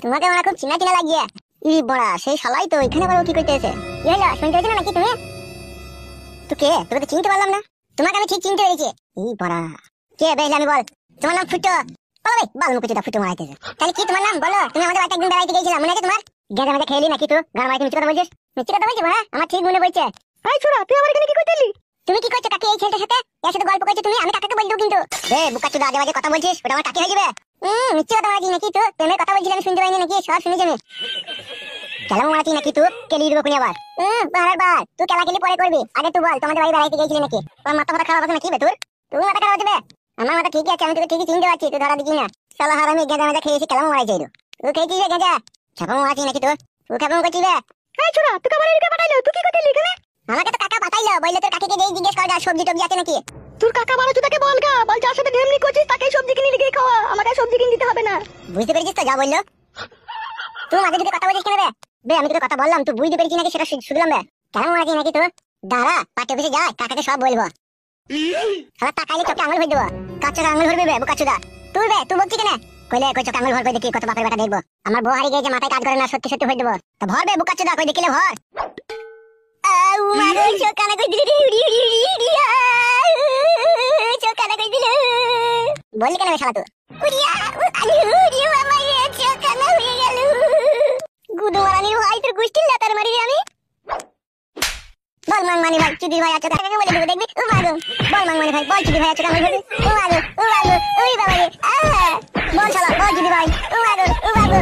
তোমাকে আমার খুব চিনা চিনা লাগিয়ে। ই বড়া সেই শালাই তো এখানে আবার ও কি করতেছে? কি হলো, শুনতে পেয়েছ নাকি তুমি? তো কে? তোকে তো চিনতে পারলাম না। তোমাকে আমি ঠিক চিনতে পেরেছি। ই বড়া কে বেশ আমি বল। তোমার নাম ফুটো। বলো বাল মুখে যেটা ফুটো মারাইতেছে। তাহলে কি তোমার নাম বলো? তুমি আমাদের বাড়িতে একদিন বেড়াইতে গিয়েছিলাম, মনে আছে তোমার? গেঁজা মেজা খেলি নাকি তুই? গান মারাইতে মিথ্যে কথা বলছিস? মিথ্যে কথা বলছিস বড়া? আমার ঠিক মনে পড়ছে। এই ছোড়া, তুই আমার এখানে কি করতেলি? তুমি কি করছো কাকি এই ছেলেটার সাথে? এর সাথে গল্প করছো তুমি? আমি কাকাকে বলবো কিন্তু। রে বুকাচুদা, আজে বাজে কথা বলছিস, ওটা আমার কাকি হয়ে যাবে। মিথ্যে কথা মারাইছিস নাকি তুই? প্রেমের কথা বলছিস আমি শুনতে পাইনি নাকি? সব শুনেছি আমি। কেলাম মারাচ্ছিস নাকি তুই? কেলি দিব কোনি আবার? বাহার বার তুই কেলা কেলি পরে করবি, আগে তুই বল তোমাদের বাড়ি বেড়াইতে গিয়েছিলি নাকি? তোর মাথা ফাটা খারাপ আছে নাকি বে তোর? তুই মাথা খারাপ হচ্ছে? আমার মাথা ঠিকই আছে, আমি তোকে ঠিকই চিনতে পারছি, তুই ধরা দিচ্ছিস না। শালা হারামি গেঁজা মেজা খেয়েছি, কেলাম মারাইছিস তুই? খেয়েছিস রে গেঁজা? ছাপাম মারাচ্ছিস নাকি তুই? তুই কেমন করছিস রে? এই ছোড়া, তুই কাবার এদিকে পাঠাইলো? তুই কি করছিস এখানে? আমাকে তো কাকা পাঠাইলো, বললে তোর কাকিকে যেই জিজ্ঞেস কর যা সবজি টবজি আছে নাকি। তোর কাকা বানাচ্ছ তাকে বল গা, বল যার সাথে ঢেমনি করছিস তাকে সবজি কিনে লিখে খাওয়া, আমাকে সবজি কিনে দিতে হবে না। বুঝতে পেরেছিস তো যা বললো? তুই মাঝে ঢুকে কথা বলছিস কেন বে? বে আমি তোকে কথা বললাম, তুই বুঝতে পেরেছিস নাকি সেটা শুনলাম বে। কেমন মারাচ্ছিস নাকি তুই? দাঁড়া পার্টি অফিসে যাই, কাকাকে সব বলবো। শালা তাকাইলে চোখে আঙুল ভরে দেবো। কার চোখে আঙুল ভরবি বে বুকাচুদা? তুই বে তুই বলছিস কেন? কইলে কই চোখে আঙুল ভরবে দেখি কত বাপের বেটা দেখবো। আমার বউ হারিয়ে গেছে, মাথায় কাজ করে না, সত্যি সত্যি ভরে দেবো। তা ভর বে বুকাচুদা, কই দেখিলে ভর। মাগো চোখ কানা কই দিলি রে, উড়ি উড়ি উড়ি উড়ি চোখ কানা কই দিল। বললি কেন বে শালা তুই? উড়িয়া আলু উড়ি মামা রে চোখ কানা হয়ে গেল। গুদু মারানির ভাই তোর গুষ্টির লাতার মারি রে আমি। বল মাংমানি ভাই চুদি ভাই আছে কাকে বলে দেবো দেখবি। ও মাগো বল মাংমানি ভাই, বল চুদি ভাই আছে কাকে বলবি। ও মাগো ওই বাবা রে, বল শালা বল চুদি ভাই। ও মাগো